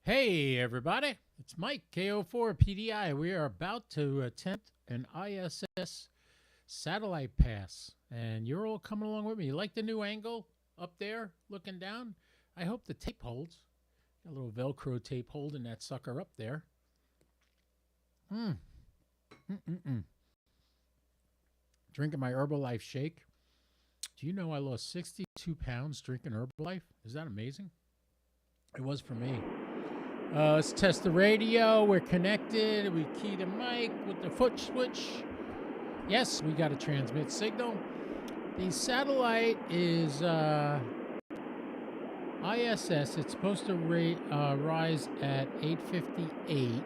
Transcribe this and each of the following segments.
Hey everybody, it's Mike, KO4PDI. We are about to attempt an ISS satellite pass, and you're all coming along with me. You like the new angle up there looking down? I hope the tape holds. Got a little Velcro tape holding that sucker up there. Drinking my Herbalife shake. Do you know I lost 62 pounds drinking Herbalife? Is that amazing? It was for me. Let's test the radio. We're connected. We key the mic with the foot switch. Yes, we got a transmit signal. The satellite is ISS. It's supposed to rise at 8:58.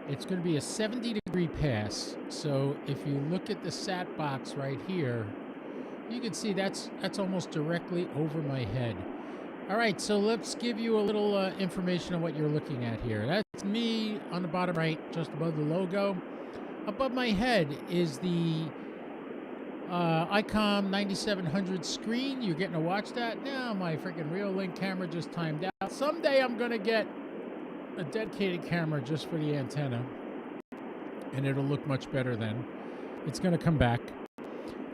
It's going to be a 70-degree pass. So if you look at the sat box right here, you can see that's almost directly over my head. All right, so let's give you a little information on what you're looking at here. That's me on the bottom right, just above the logo. Above my head is the ICOM 9700 screen. You're getting to watch that. Now my freaking Reolink camera just timed out. Someday I'm going to get a dedicated camera just for the antenna, and it'll look much better then. It's going to come back.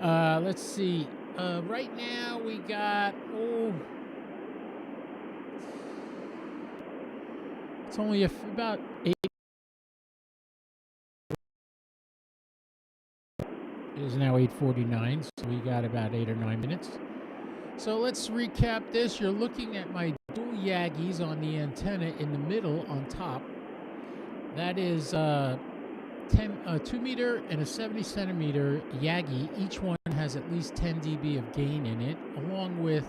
Let's see. Right now we got... It's only about 8. It is now 8:49, so we got about 8 or 9 minutes. So let's recap this. You're looking at my dual Yagis on the antenna in the middle on top. That is 2 meter and a 70 centimeter Yagi. Each one has at least 10 dB of gain in it, along with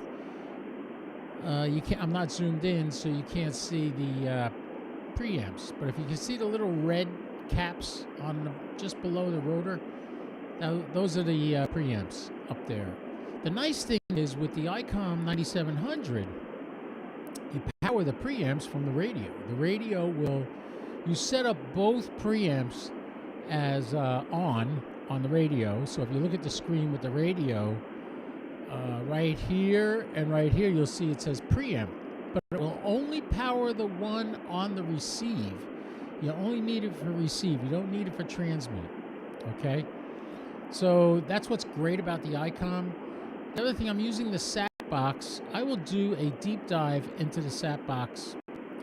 I'm not zoomed in, so you can't see the preamps, but if you can see the little red caps on just below the rotor, those are the preamps up there. The nice thing is with the ICOM 9700, you power the preamps from the radio. The radio you set up both preamps as on the radio. So if you look at the screen with the radio, right here and right here, you'll see it says preamp. But it will only power the one on the receive. You only need it for receive. You don't need it for transmit. Okay? So that's what's great about the ICOM. The other thing, I'm using the SAT box. I will do a deep dive into the SAT box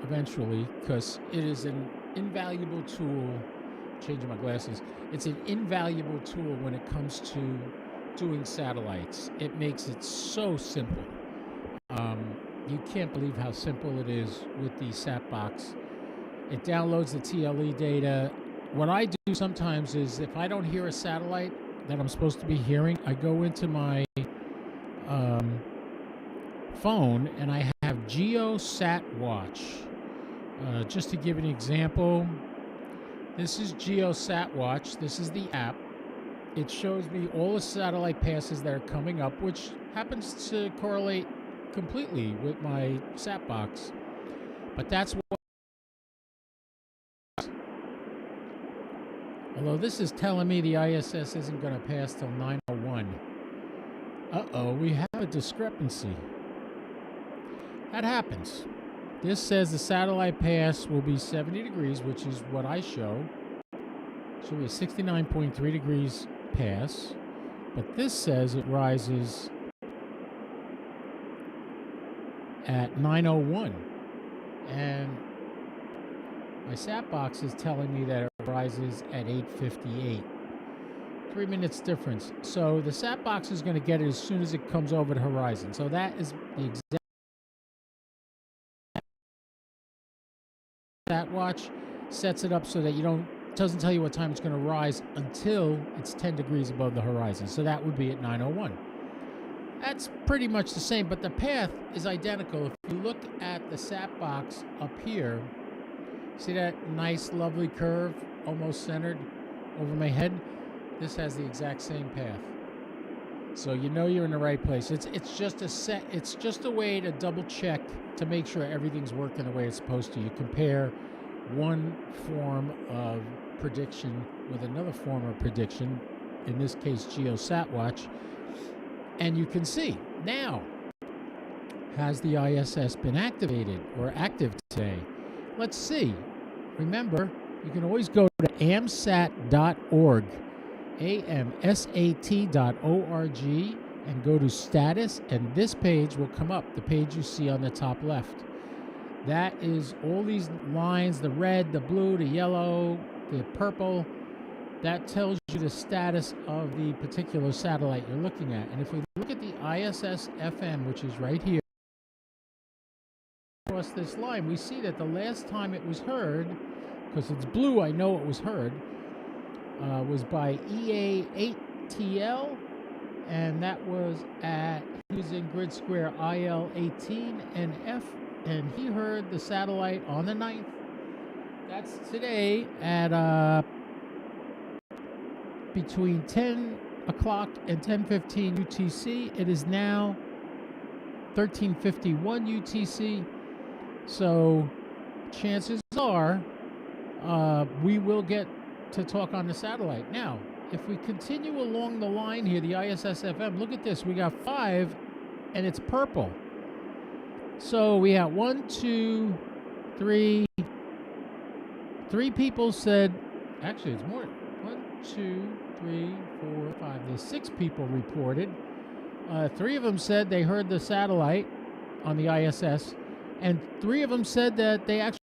eventually, because it is an invaluable tool. Changing my glasses. It's an invaluable tool when it comes to doing satellites. It makes it so simple. You can't believe how simple it is with the SAT box. It downloads the TLE data. What I do sometimes is, if I don't hear a satellite that I'm supposed to be hearing, I go into my phone and I have GeoSat Watch. Just to give an example, this is GeoSat Watch. This is the app. It shows me all the satellite passes that are coming up, which happens to correlate completely with my SAT box. But that's what... Although this is telling me the ISS isn't going to pass till 9:01. Uh-oh, we have a discrepancy. That happens. This says the satellite pass will be 70 degrees, which is what I show. Should be a 69.3 degrees pass. But this says it rises at 9:01, and my SAT box is telling me that it rises at 8:58. 3 minutes difference. So the SAT box is going to get it as soon as it comes over the horizon. So that is the exact... SAT watch sets it up so that doesn't tell you what time it's going to rise until it's 10 degrees above the horizon. So that would be at 9:01. That's pretty much the same, but the path is identical. If you look at the SAT box up here, see that nice, lovely curve, almost centered over my head? This has the exact same path. So you know you're in the right place. It's just a way to double check to make sure everything's working the way it's supposed to. You compare one form of prediction with another form of prediction, in this case GeoSat Watch, and you can see. Now, Has the ISS been activated or active today? Let's see. Remember, you can always go to amsat.org, amsat.org, and go to status, and this page will come up, the page you see on the top left. That is all these lines, the red, the blue, the yellow, the purple. That tells you the status of the particular satellite you're looking at. And if we look at the ISS FM, which is right here, across this line, we see that the last time it was heard, because it's blue, I know it was heard, was by EA8TL, and that was using grid square IL18 and F, and he heard the satellite on the 9th. That's today at between 10 o'clock and 10:15 UTC. It is now 13:51 UTC. So chances are we will get to talk on the satellite. Now, if we continue along the line here, the ISS FM, look at this. We got 5, and it's purple. So we have 1, 2, 3. 3 people said, actually, it's more. 1, 2, 3, 4, 5. There's 6 people reported. 3 of them said they heard the satellite on the ISS. And 3 of them said that they actually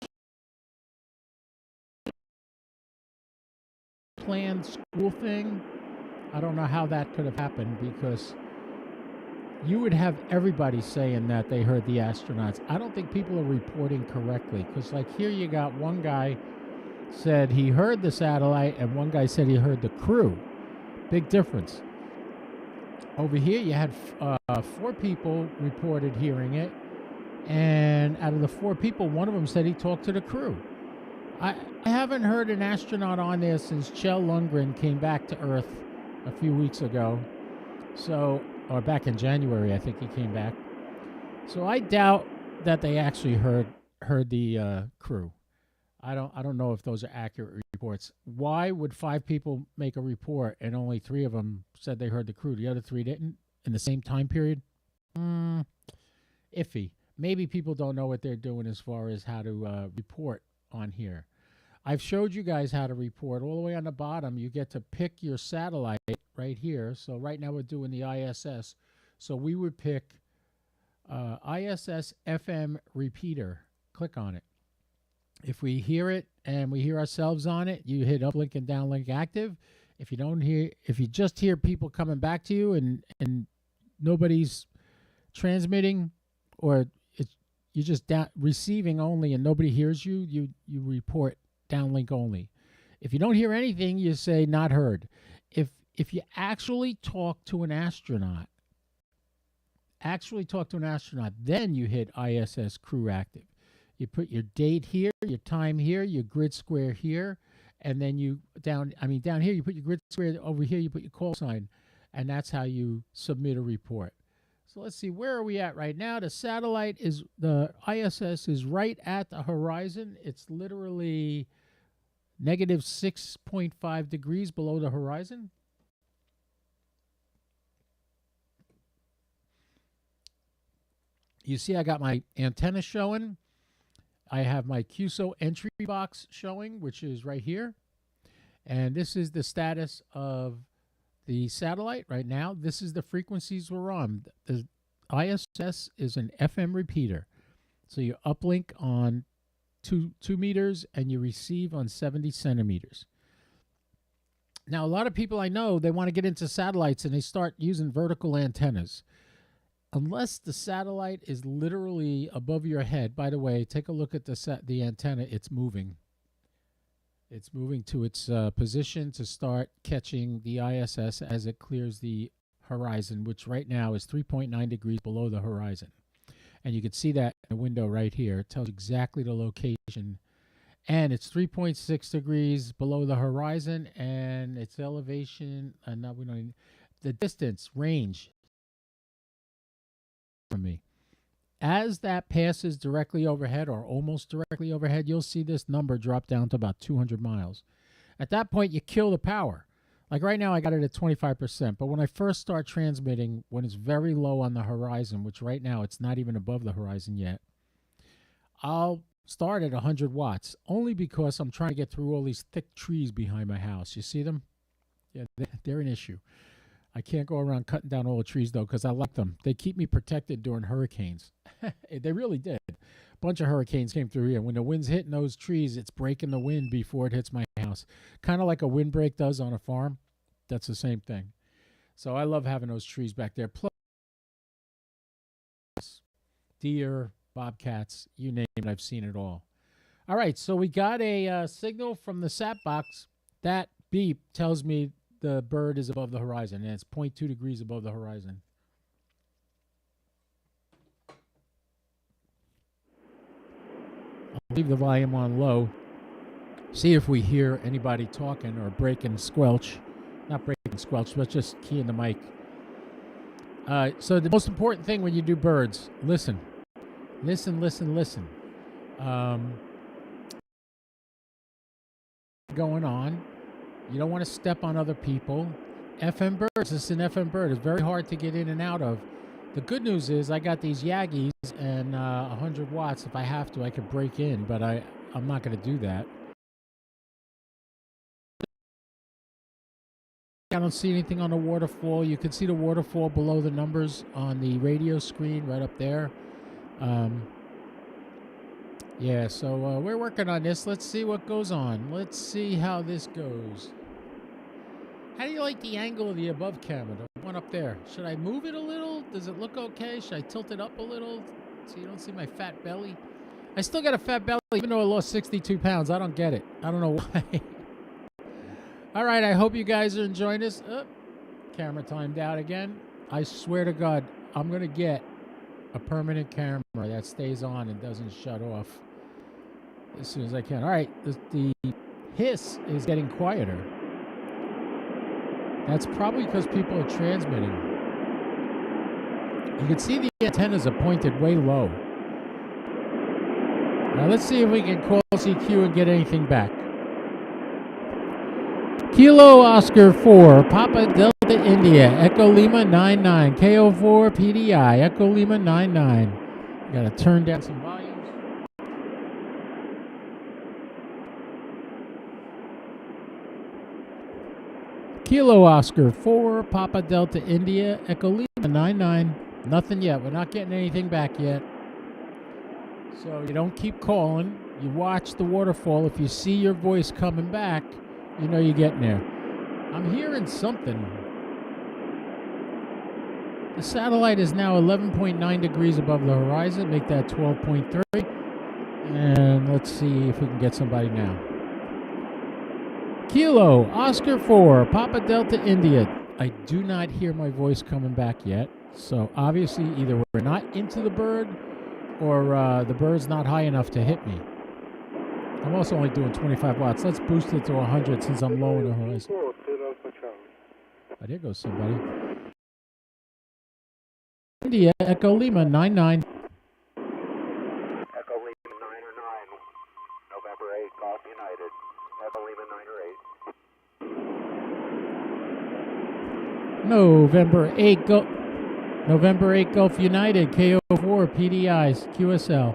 planned school thing. I don't know how that could have happened, because you would have everybody saying that they heard the astronauts. I don't think people are reporting correctly, because like here you got one guy said he heard the satellite and one guy said he heard the crew. Big difference. Over here you had 4 people reported hearing it. And out of the 4 people, one of them said he talked to the crew. I haven't heard an astronaut on there since Kjell Lundgren came back to Earth a few weeks ago. So, or back in January, I think he came back. So I doubt that they actually heard the crew. I don't know if those are accurate reports. Why would 5 people make a report and only 3 of them said they heard the crew? The other 3 didn't in the same time period? Iffy. Maybe people don't know what they're doing as far as how to report on here. I've showed you guys how to report. All the way on the bottom, you get to pick your satellite right here. So right now we're doing the ISS. So we would pick ISS FM repeater. Click on it. If we hear it and we hear ourselves on it, you hit uplink and downlink active. If you just hear people coming back to you and nobody's transmitting, or you're just receiving only and nobody hears you, you report downlink only. If you don't hear anything, you say not heard. If you actually talk to an astronaut, then you hit ISS crew active. You put your date here, your time here, your grid square here, and then down here you put your grid square, over here you put your call sign, and that's how you submit a report. So let's see, where are we at right now? The ISS is right at the horizon. It's literally negative 6.5 degrees below the horizon. You see I got my antenna showing. I have my QSO entry box showing, which is right here. And this is the status of the satellite right now. This is the frequencies we're on. The ISS is an FM repeater. So you uplink on 2 meters and you receive on 70 centimeters. Now, a lot of people I know, they want to get into satellites and they start using vertical antennas. Unless the satellite is literally above your head. By the way, take a look at the antenna. It's moving. It's moving to its position to start catching the ISS as it clears the horizon, which right now is 3.9 degrees below the horizon. And you can see that in the window right here. It tells exactly the location. And it's 3.6 degrees below the horizon, and its elevation, the distance, range from me. As that passes directly overhead or almost directly overhead, you'll see this number drop down to about 200 miles. At that point, you kill the power. Like right now, I got it at 25%. But when I first start transmitting, when it's very low on the horizon, which right now it's not even above the horizon yet, I'll start at 100 watts, only because I'm trying to get through all these thick trees behind my house. You see them? Yeah, they're an issue. I can't go around cutting down all the trees, though, because I like them. They keep me protected during hurricanes. They really did. A bunch of hurricanes came through here. When the wind's hitting those trees, it's breaking the wind before it hits my house. Kind of like a windbreak does on a farm. That's the same thing. So I love having those trees back there. Plus, deer, bobcats, you name it, I've seen it all. All right, so we got a signal from the sat box. That beep tells me the bird is above the horizon, and it's 0.2 degrees above the horizon. I'll leave the volume on low. See if we hear anybody talking or breaking squelch. Not breaking squelch, but just keying the mic. So the most important thing when you do birds, listen. Listen, listen, listen. Going on. You don't want to step on other people. FM birds, this is an FM bird. It's very hard to get in and out of. The good news is I got these Yagis and 100 watts. If I have to, I could break in, but I'm not going to do that. I don't see anything on the waterfall. You can see the waterfall below the numbers on the radio screen right up there. Yeah, so we're working on this. Let's see what goes on. Let's see how this goes. How do you like the angle of the above camera, the one up there? Should I move it a little? Does it look okay? Should I tilt it up a little so you don't see my fat belly? I still got a fat belly even though I lost 62 pounds. I don't get it. I don't know why. All right, I hope you guys are enjoying this. Camera timed out again. I swear to God, I'm going to get a permanent camera that stays on and doesn't shut off as soon as I can. All right, the hiss is getting quieter. That's probably because people are transmitting. You can see the antennas are pointed way low. Now let's see if we can call CQ and get anything back. Kilo Oscar 4, Papa Delta India, Echo Lima 99, KO4PDI, Echo Lima 99. Gotta turn down some volumes. Kilo Oscar 4, Papa Delta India, Echo Lima 99. Nothing yet. We're not getting anything back yet. So you don't keep calling. You watch the waterfall. If you see your voice coming back, you know you're getting there. I'm hearing something. The satellite is now 11.9 degrees above the horizon. Make that 12.3. And let's see if we can get somebody now. Kilo, Oscar 4, Papa Delta India. I do not hear my voice coming back yet. So obviously either we're not into the bird or the bird's not high enough to hit me. I'm also only doing 25 watts. Let's boost it to 100 since I'm low in the horizon. Oh, there goes somebody. India, Echo Lima 99. Echo Lima 9 or 9. November 8, Golf United. Echo Lima 9 or 8. November 8 Gulf United, KO4PDI, QSL.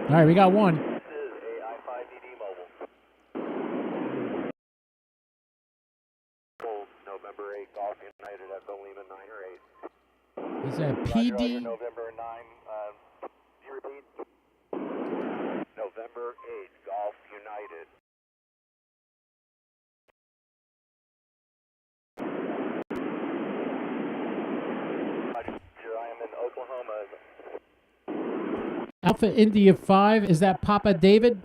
All right, we got one. This is AI5DD Mobile. November 8 Golf United, Echo Lima 9 or 8. Is that PD? Roger, November 9, you repeat? November 8 Golf United. I am in Oklahoma. Alpha India 5, is that Papa David?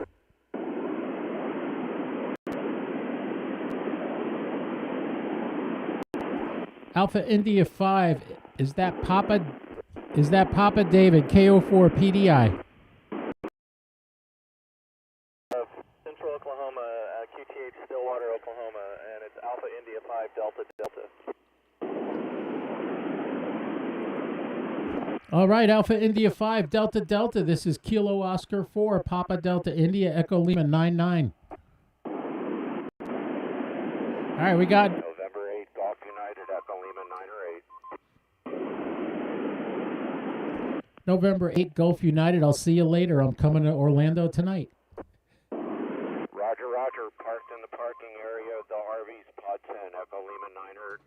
Alpha India 5, is that Papa David, KO4PDI? Central Oklahoma, QTH Stillwater, Oklahoma, and it's Alpha India 5 Delta Delta. All right, Alpha India 5, Delta Delta. This is Kilo Oscar 4, Papa Delta India, Echo Lima 99. right, we got November 8, Golf United, Echo Lima 9 or 8. November 8 Gulf United. I'll see you later. I'm coming to Orlando tonight. Roger, Roger. Parked in the parking area of the RV's Pod 10, Echo Lima 9 or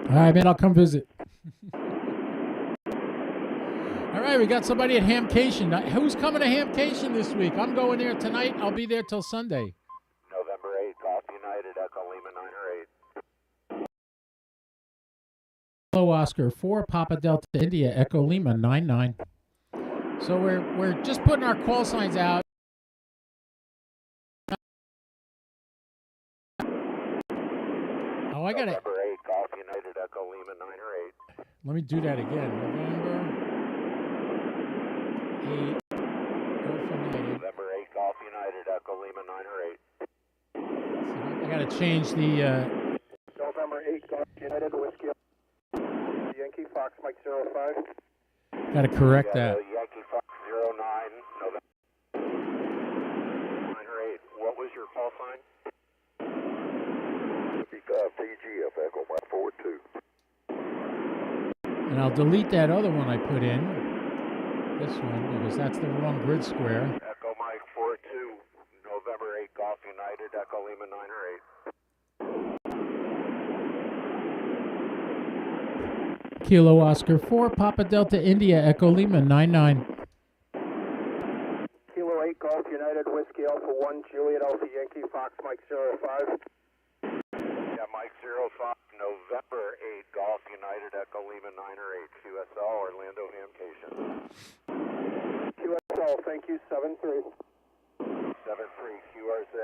8. All right, man, I'll come visit. All right, we got somebody at Hamcation. Who's coming to Hamcation this week? I'm going there tonight. I'll be there till Sunday. November 8, Golf United, Echo Lima 9 or 8. Hello, Oscar. 4 Papa Delta India, Echo Lima 99. So we're just putting our call signs out. Oh, I got it. November 8, Golf United, Echo Lima 9 or 8. Let me do that again. November 8, Gulf United. November 8, Golf United, Echo Lima 9 or 8. I got to change the. November 8, Golf United, Whiskey Yankee Fox Mike 05. Got to correct that. Yankee Fox 09, November 9 or 8. What was your call sign? PGF Echo Mike 42. And I'll delete that other one I put in. This one, because that's the wrong grid square. Echo Mike 42, November 8, Golf United, Echo Lima 9 or 8. Kilo Oscar 4, Papa Delta India, Echo Lima 99. Kilo 8, Golf United, Whiskey Alpha 1, Juliet Alpha Yankee, Fox Mike 05. Yeah, Mike 05, November 8, Golf United, Echo Lima 9 or 8, QSL, Orlando Hamcation. QSL, thank you, 73. 73, QRZ.